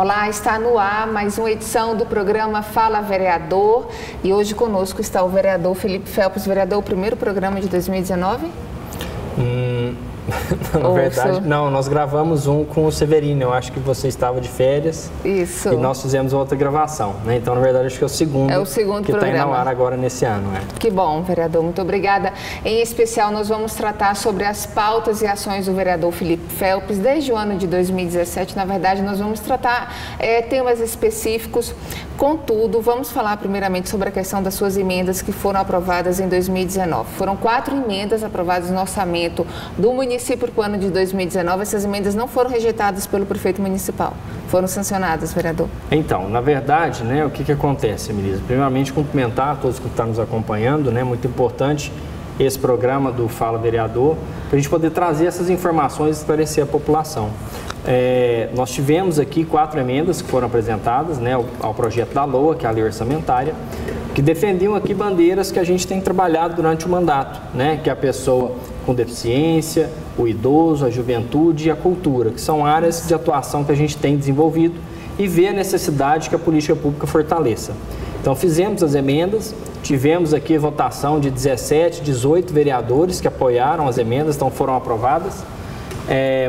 Olá, está no ar mais uma edição do programa Fala Vereador e hoje conosco está o vereador Felipe Felps. Vereador, o primeiro programa de 2019? Na verdade, não, nós gravamos um com o Severino, eu acho que você estava de férias. Isso. E nós fizemos outra gravação, né? Então, na verdade, acho que é o segundo que está indo ao ar agora nesse ano. Que bom, vereador, muito obrigada. Em especial, nós vamos tratar sobre as pautas e ações do vereador Felipe Felps desde o ano de 2017. Na verdade, nós vamos tratar temas específicos. Contudo, vamos falar primeiramente sobre a questão das suas emendas que foram aprovadas em 2019. Foram 4 emendas aprovadas no orçamento do município para o ano de 2019. Essas emendas não foram rejeitadas pelo prefeito municipal, foram sancionadas, vereador. Então, na verdade, né, o que acontece, Melisa? Primeiramente, cumprimentar a todos que estão nos acompanhando, né? Muito importante esse programa do Fala Vereador, para a gente poder trazer essas informações e esclarecer a população. Nós tivemos aqui 4 emendas que foram apresentadas, né, ao projeto da LOA, que é a lei orçamentária, que defendiam aqui bandeiras que a gente tem trabalhado durante o mandato, né, que é a pessoa com deficiência, o idoso, a juventude e a cultura, que são áreas de atuação que a gente tem desenvolvido e vê a necessidade que a política pública fortaleça. Então, fizemos as emendas, tivemos aqui votação de 17, 18 vereadores que apoiaram as emendas, então foram aprovadas.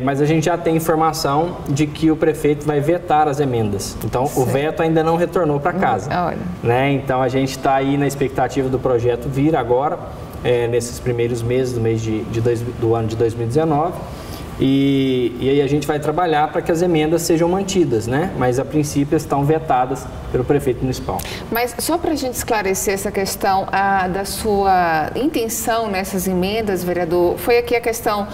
Mas a gente já tem informação de que o prefeito vai vetar as emendas. Então, certo. O veto ainda não retornou para casa. Né? Então, a gente está aí na expectativa do projeto vir agora, nesses primeiros meses do ano de 2019. E aí a gente vai trabalhar para que as emendas sejam mantidas, né? Mas a princípio estão vetadas pelo prefeito municipal. Mas só para a gente esclarecer essa questão da sua intenção nessas emendas, vereador, foi aqui a questão,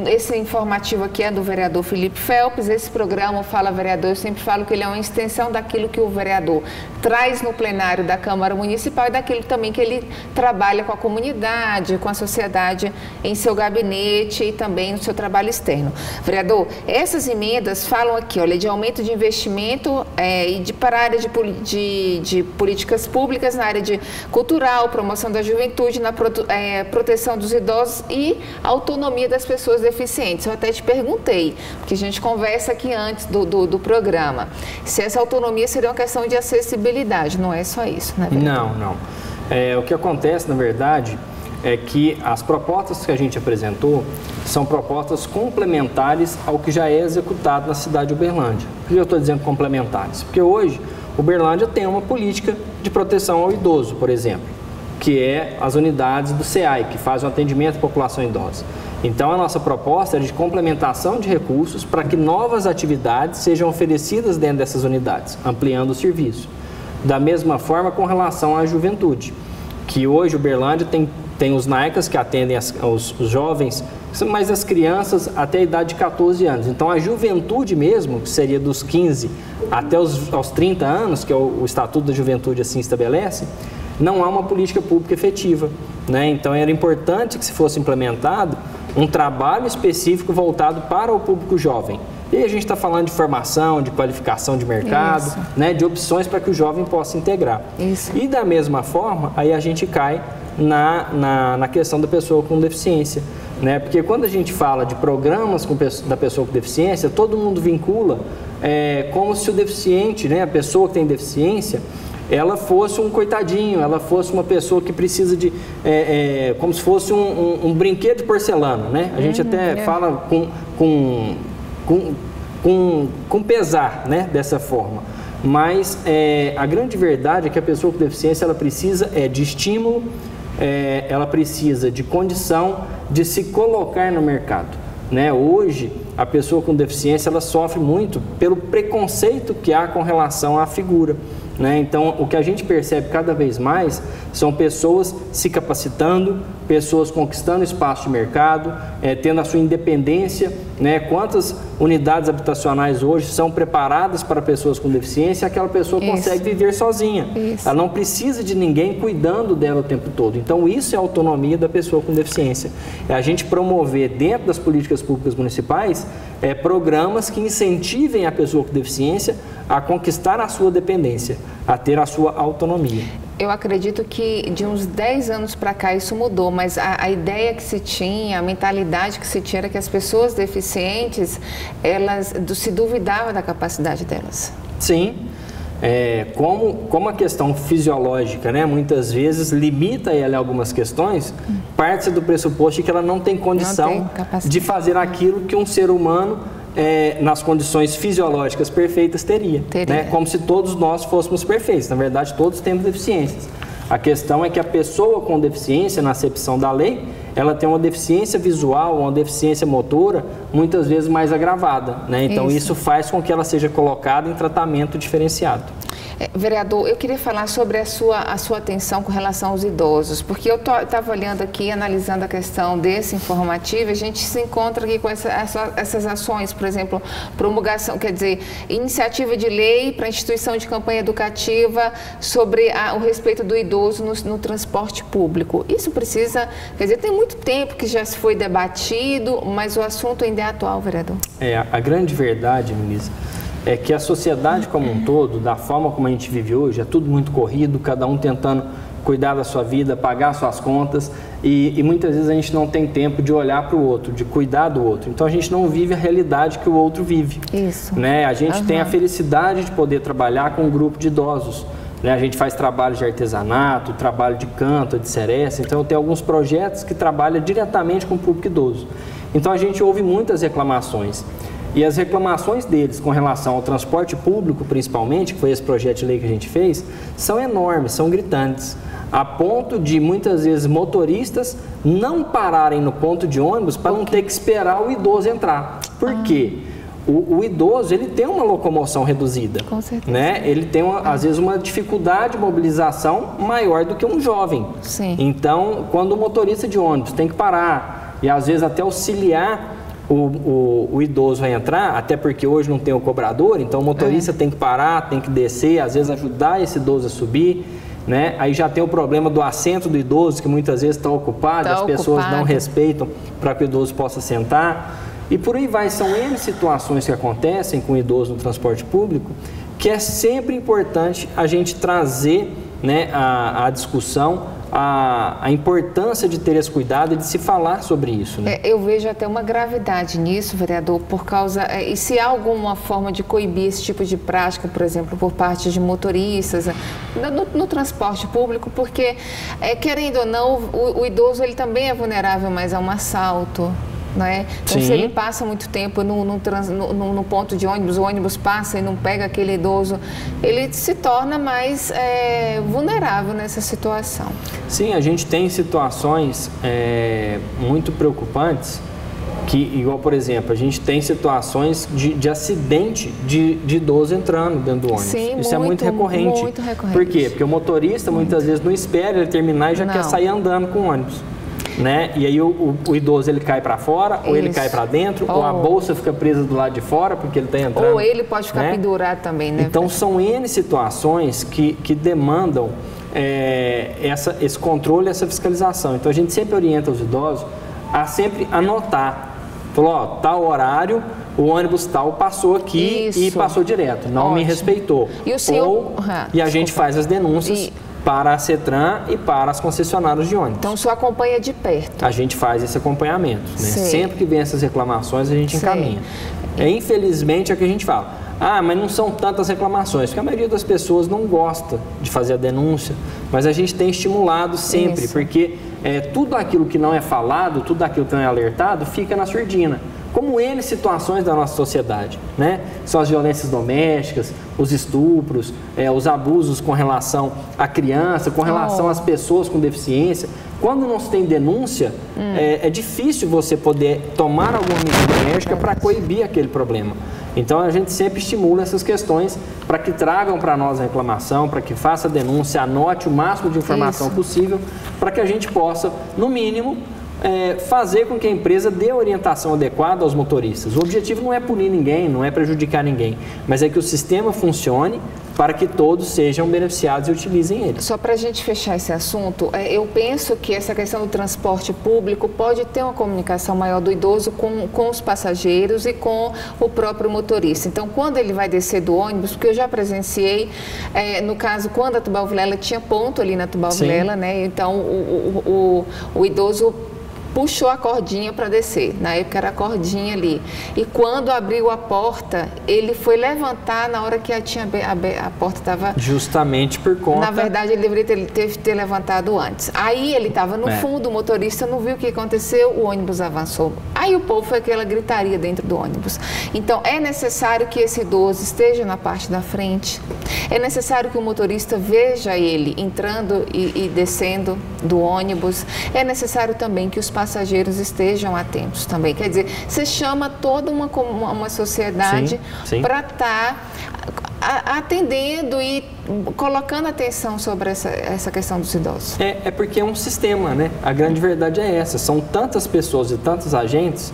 esse informativo aqui é do vereador Felipe Felps, esse programa, o Fala Vereador, eu sempre falo que ele é uma extensão daquilo que o vereador traz no plenário da Câmara Municipal e daquilo também que ele trabalha com a comunidade, com a sociedade em seu gabinete e também no seu trabalho externo. Vereador, essas emendas falam aqui, olha, de aumento de investimento para a área de políticas públicas na área de cultural, promoção da juventude, na proteção dos idosos e autonomia das pessoas deficientes. Eu até te perguntei, porque a gente conversa aqui antes do programa, se essa autonomia seria uma questão de acessibilidade, não é só isso, né, vereador? Não. O que acontece, na verdade, é que as propostas que a gente apresentou são propostas complementares ao que já é executado na cidade de Uberlândia. Por que eu estou dizendo complementares? Porque hoje, Uberlândia tem uma política de proteção ao idoso, por exemplo, que é as unidades do SEAI, que fazem o atendimento à população idosa. Então, a nossa proposta é de complementação de recursos para que novas atividades sejam oferecidas dentro dessas unidades, ampliando o serviço. Da mesma forma, com relação à juventude, que hoje Uberlândia tem os NAICAS que atendem os jovens, mas as crianças até a idade de 14 anos. Então, a juventude mesmo, que seria dos 15 até aos 30 anos, que é o Estatuto da Juventude assim estabelece, não há uma política pública efetiva, né? Então, era importante que se fosse implementado um trabalho específico voltado para o público jovem. E aí a gente está falando de formação, de qualificação de mercado, né, de opções para que o jovem possa integrar. Isso. E da mesma forma, aí a gente cai na questão da pessoa com deficiência, né? Porque quando a gente fala de programas da pessoa com deficiência, todo mundo vincula como se o deficiente, né, a pessoa que tem deficiência, ela fosse um coitadinho, ela fosse uma pessoa que precisa de, como se fosse um brinquedo de porcelana, né? A gente até fala com pesar, né, dessa forma. Mas a grande verdade é que a pessoa com deficiência, ela precisa de estímulo, ela precisa de condição de se colocar no mercado, né? Hoje, a pessoa com deficiência, ela sofre muito pelo preconceito que há com relação à figura, né? Então, o que a gente percebe cada vez mais são pessoas se capacitando, pessoas conquistando espaço de mercado, tendo a sua independência, né? Quantas unidades habitacionais hoje são preparadas para pessoas com deficiência e aquela pessoa consegue viver sozinha. Ela não precisa de ninguém cuidando dela o tempo todo. Então, isso é a autonomia da pessoa com deficiência. É a gente promover dentro das políticas públicas municipais programas que incentivem a pessoa com deficiência a conquistar a sua dependência, a ter a sua autonomia. Eu acredito que de uns 10 anos para cá isso mudou, mas a ideia que se tinha, a mentalidade que se tinha era que as pessoas deficientes, elas se duvidavam da capacidade delas. Sim. Como a questão fisiológica, né, muitas vezes limita ela em algumas questões, parte do pressuposto de que ela não tem condição de fazer aquilo que um ser humano, nas condições fisiológicas perfeitas, teria. Né? Como se todos nós fôssemos perfeitos. Na verdade, todos temos deficiências. A questão é que a pessoa com deficiência, na acepção da lei, ela tem uma deficiência visual, uma deficiência motora, muitas vezes mais agravada, né? Então, isso faz com que ela seja colocada em tratamento diferenciado. Vereador, eu queria falar sobre a sua atenção com relação aos idosos, porque eu estava olhando aqui, analisando a questão desse informativo, a gente se encontra aqui com essas ações, por exemplo, promulgação, quer dizer, iniciativa de lei para a instituição de campanha educativa sobre o respeito do idoso no transporte público. Isso precisa, quer dizer, tem muito tempo que já se foi debatido, mas o assunto ainda é atual, vereador. A grande verdade, ministra, é que a sociedade como um todo, da forma como a gente vive hoje, é tudo muito corrido, cada um tentando cuidar da sua vida, pagar suas contas, e muitas vezes a gente não tem tempo de olhar para o outro, de cuidar do outro. Então a gente não vive a realidade que o outro vive. Isso. Né? A gente tem a felicidade de poder trabalhar com um grupo de idosos. Né? A gente faz trabalho de artesanato, trabalho de canto, de seresta, então tem alguns projetos que trabalham diretamente com o público idoso. Então a gente ouve muitas reclamações. E as reclamações deles com relação ao transporte público, principalmente, que foi esse projeto de lei que a gente fez, são enormes, são gritantes, a ponto de muitas vezes motoristas não pararem no ponto de ônibus para não ter que esperar o idoso entrar. Por quê? O idoso, ele tem uma locomoção reduzida. Com certeza. Né? Ele tem, às vezes, uma dificuldade de mobilização maior do que um jovem. Sim. Então, quando o motorista de ônibus tem que parar e, às vezes, até auxiliar o idoso vai entrar, até porque hoje não tem o cobrador, então o motorista tem que parar, tem que descer, às vezes ajudar esse idoso a subir, né? Aí já tem o problema do assento do idoso, que muitas vezes está ocupado, as pessoas não respeitam para que o idoso possa sentar. E por aí vai, são N situações que acontecem com o idoso no transporte público, que é sempre importante a gente trazer, né, a discussão, a importância de ter esse cuidado e de se falar sobre isso. Né? Eu vejo até uma gravidade nisso, vereador, por causa... E se há alguma forma de coibir esse tipo de prática, por exemplo, por parte de motoristas, no transporte público, porque, querendo ou não, o idoso ele também é vulnerável mais a um assalto. Não é? Então, se ele passa muito tempo no ponto de ônibus, o ônibus passa e não pega aquele idoso, ele se torna mais vulnerável nessa situação. Sim, a gente tem situações muito preocupantes, que, igual, por exemplo, a gente tem situações de acidente de idoso entrando dentro do ônibus. Sim, isso é muito recorrente. Muito recorrente. Por quê? Porque o motorista muitas vezes não espera ele terminar e já quer sair andando com o ônibus. Né? E aí o idoso ele cai para fora, ou ele cai para dentro, ou a bolsa fica presa do lado de fora porque ele está entrando. Ou ele pode ficar pendurado também, né? Então são N situações que demandam esse controle, essa fiscalização. Então a gente sempre orienta os idosos a sempre anotar. Falou, ó, tal horário, o ônibus tal passou aqui e passou direto, não me respeitou. E o senhor... E a gente faz as denúncias para a CETRAN e para as concessionárias de ônibus. Então, o senhor acompanha de perto? A gente faz esse acompanhamento. Né? Sempre que vem essas reclamações, a gente encaminha. Infelizmente, é o que a gente fala. Mas não são tantas reclamações, porque a maioria das pessoas não gosta de fazer a denúncia, mas a gente tem estimulado sempre, porque tudo aquilo que não é falado, tudo aquilo que não é alertado, fica na surdina. Como N situações da nossa sociedade, né? São as violências domésticas, os estupros, os abusos com relação à criança, com relação às pessoas com deficiência. Quando não se tem denúncia, é difícil você poder tomar alguma medida enérgica para coibir aquele problema. Então, a gente sempre estimula essas questões para que tragam para nós a reclamação, para que faça a denúncia, anote o máximo de informação possível, para que a gente possa, no mínimo, fazer com que a empresa dê a orientação adequada aos motoristas. O objetivo não é punir ninguém, não é prejudicar ninguém, mas é que o sistema funcione para que todos sejam beneficiados e utilizem ele. Só para a gente fechar esse assunto, eu penso que essa questão do transporte público pode ter uma comunicação maior do idoso com os passageiros e com o próprio motorista. Então, quando ele vai descer do ônibus, porque eu já presenciei, no caso, quando a Tubal Vilela tinha ponto ali na Tubal Vilela, né? Então, o idoso puxou a cordinha para descer, na época era a cordinha ali, e quando abriu a porta, ele foi levantar na hora que a porta estava... Justamente por conta... Na verdade, ele deveria ter levantado antes. Aí ele estava no fundo, o motorista não viu o que aconteceu, o ônibus avançou. Aí o povo foi aquela gritaria dentro do ônibus. Então, é necessário que esse idoso esteja na parte da frente, é necessário que o motorista veja ele entrando e descendo do ônibus, é necessário também que os passageiros estejam atentos também. Quer dizer, você chama toda uma sociedade para estar atendendo e colocando atenção sobre essa questão dos idosos. É porque é um sistema, né? A grande verdade é essa. São tantas pessoas e tantos agentes.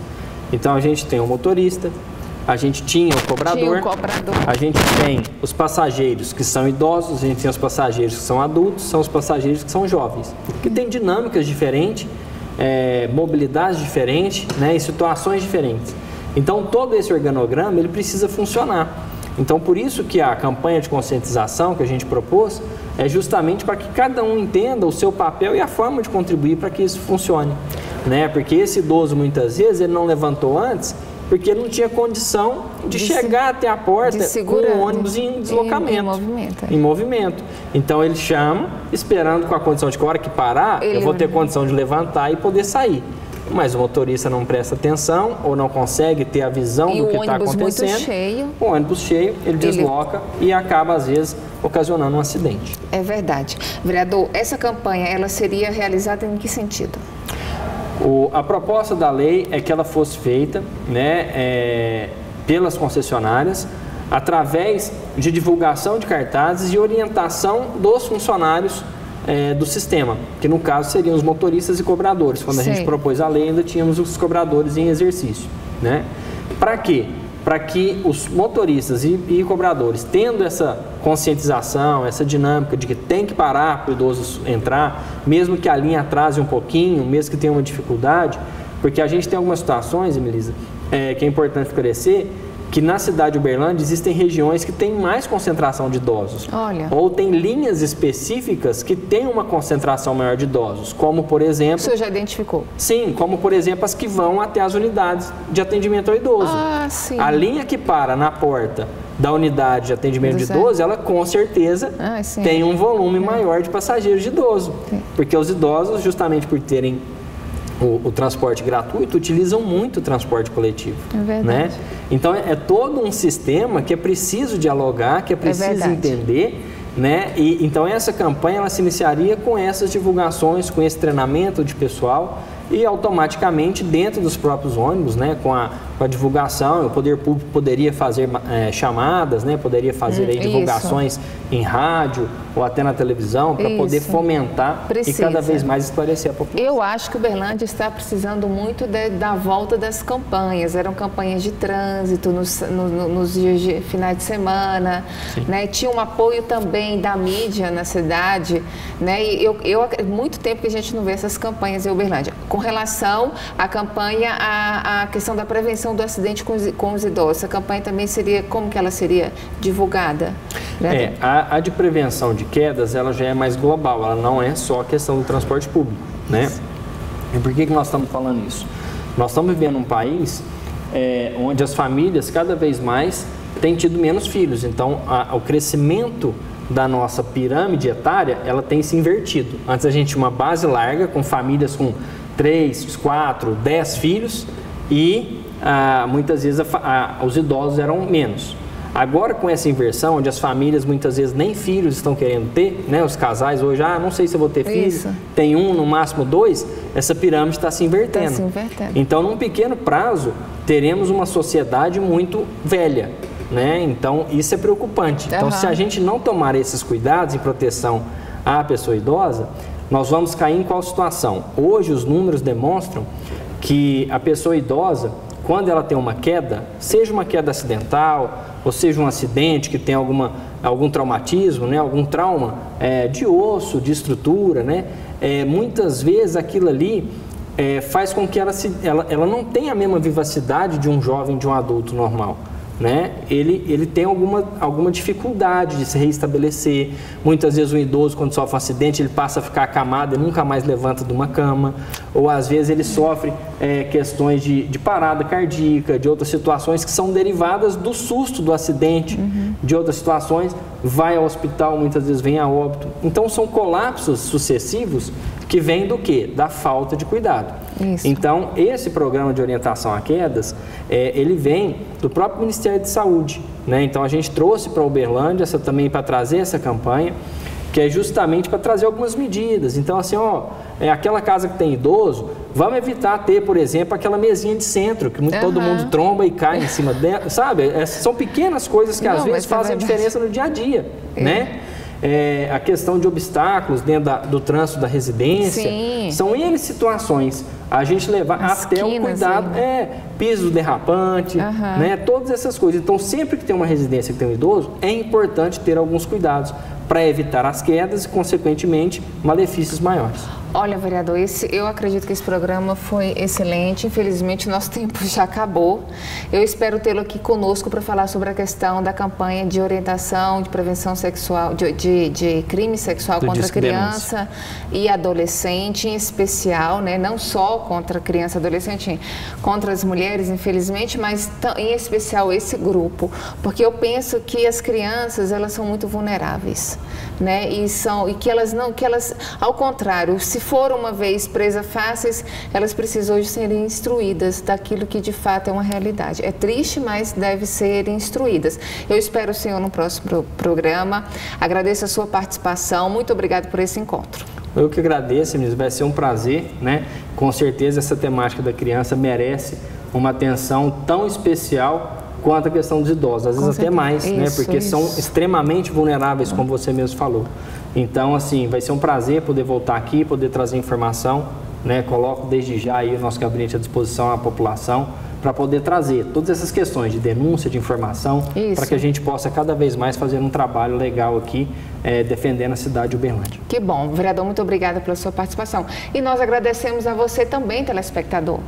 Então, a gente tem o motorista, a gente tinha o cobrador, a gente tem os passageiros que são idosos, a gente tem os passageiros que são adultos, são os passageiros que são jovens, que têm dinâmicas diferentes, mobilidades diferentes, né, e situações diferentes. Então, todo esse organograma, ele precisa funcionar. Então, por isso que a campanha de conscientização que a gente propôs é justamente para que cada um entenda o seu papel e a forma de contribuir para que isso funcione, né? Porque esse idoso, muitas vezes, ele não levantou antes porque ele não tinha condição de chegar até a porta com o ônibus em deslocamento, em movimento. Então, ele chama, esperando com a condição de que a hora que parar, eu vou ter condição de levantar e poder sair. Mas o motorista não presta atenção ou não consegue ter a visão do que está acontecendo. Muito cheio. O ônibus cheio, ele desloca e acaba, às vezes, ocasionando um acidente. É verdade. Vereador, essa campanha, ela seria realizada em que sentido? A proposta da lei é que ela fosse feita, né, pelas concessionárias, através de divulgação de cartazes e orientação dos funcionários do sistema, que no caso seriam os motoristas e cobradores. Quando a gente propôs a lei, ainda tínhamos os cobradores em exercício, né? Para quê? Para que os motoristas e cobradores, tendo essa conscientização, essa dinâmica de que tem que parar para o idoso entrar, mesmo que a linha atrase um pouquinho, mesmo que tenha uma dificuldade, porque a gente tem algumas situações, Emilisa, que é importante esclarecer, que na cidade de Uberlândia existem regiões que têm mais concentração de idosos. Olha. Ou tem linhas específicas que têm uma concentração maior de idosos, como por exemplo... O senhor já identificou? Sim, como por exemplo as que vão até as unidades de atendimento ao idoso. Ah, sim. A linha que para na porta da unidade de atendimento de idoso, ela com certeza tem um volume maior de passageiros de idoso. Porque os idosos, justamente por terem o transporte gratuito, utilizam muito o transporte coletivo. É verdade. Né? Então, é todo um sistema que é preciso dialogar, que é preciso entender, né? E, então, essa campanha ela se iniciaria com essas divulgações, com esse treinamento de pessoal e automaticamente dentro dos próprios ônibus, né? Com a divulgação, o poder público poderia fazer chamadas, né? Poderia fazer aí divulgações em rádio ou até na televisão para poder fomentar e cada vez mais esclarecer a população. Eu acho que Uberlândia está precisando muito da volta das campanhas. Eram campanhas de trânsito nos dias de finais de semana, né? Tinha um apoio também da mídia na cidade, né? E muito tempo que a gente não vê essas campanhas em Uberlândia. Com relação à campanha, à questão da prevenção do acidente com os idosos, essa campanha também seria, como que ela seria divulgada? A de prevenção de quedas, ela já é mais global, ela não é só a questão do transporte público, né? E por que nós estamos falando isso? Nós estamos vivendo um país onde as famílias cada vez mais têm tido menos filhos, então o crescimento da nossa pirâmide etária, ela tem se invertido. Antes a gente tinha uma base larga com famílias com 3, 4, 10 filhos e muitas vezes os idosos eram menos. Agora, com essa inversão, onde as famílias muitas vezes nem filhos estão querendo ter, né? Os casais hoje, não sei se eu vou ter filho, tem um, no máximo 2, essa pirâmide está se invertendo. Então, num pequeno prazo, teremos uma sociedade muito velha, né? Então, isso é preocupante. Então, se a gente não tomar esses cuidados em proteção à pessoa idosa, nós vamos cair em qual situação? Hoje, os números demonstram que a pessoa idosa, quando ela tem uma queda, seja uma queda acidental, ou seja um acidente que tem algum traumatismo, né, algum trauma de osso, de estrutura, né, muitas vezes aquilo ali faz com que ela não tenha a mesma vivacidade de um jovem, de um adulto normal. Né? Ele tem alguma dificuldade de se reestabelecer. Muitas vezes o idoso, quando sofre um acidente, ele passa a ficar acamado e nunca mais levanta de uma cama. Ou às vezes ele sofre questões de parada cardíaca, de outras situações que são derivadas do susto do acidente, de outras situações, vai ao hospital, muitas vezes vem a óbito. Então são colapsos sucessivos que vêm do quê? Da falta de cuidado. Isso. Então, esse programa de orientação a quedas, ele vem do próprio Ministério de Saúde, né? Então, a gente trouxe para Uberlândia também para trazer essa campanha, que é justamente para trazer algumas medidas. Então, assim, aquela casa que tem idoso, vamos evitar ter, por exemplo, aquela mesinha de centro, que todo mundo tromba e cai em cima dela, sabe? São pequenas coisas que às vezes fazem diferença no dia a dia, né? A questão de obstáculos dentro do trânsito da residência. Sim. São N situações. A gente levar até o cuidado, piso derrapante, né, todas essas coisas. Então, sempre que tem uma residência que tem um idoso, é importante ter alguns cuidados para evitar as quedas e, consequentemente, malefícios maiores. Olha, vereador, eu acredito que esse programa foi excelente. Infelizmente, nosso tempo já acabou. Eu espero tê-lo aqui conosco para falar sobre a questão da campanha de orientação, de prevenção sexual, de crime sexual contra criança e adolescente, em especial, né? Não só contra criança e adolescente, contra as mulheres, infelizmente, mas em especial esse grupo, porque eu penso que as crianças, elas são muito vulneráveis, né? E que elas, ao contrário, se foram uma vez presas fáceis, elas precisam hoje serem instruídas daquilo que de fato é uma realidade. É triste, mas deve ser instruídas. Eu espero o senhor no próximo programa. Agradeço a sua participação. Muito obrigada por esse encontro. Eu que agradeço, ministro. Vai ser um prazer, né? Com certeza essa temática da criança merece uma atenção tão especial quanto a questão dos idosos, às vezes até mais, né? Porque são extremamente vulneráveis, como você mesmo falou. Então, assim, vai ser um prazer poder voltar aqui, poder trazer informação, né? Coloco desde já aí o nosso gabinete à disposição à população para poder trazer todas essas questões de denúncia, de informação, para que a gente possa cada vez mais fazer um trabalho legal aqui, defendendo a cidade de Uberlândia. Que bom. Vereador, muito obrigada pela sua participação. E nós agradecemos a você também, telespectador.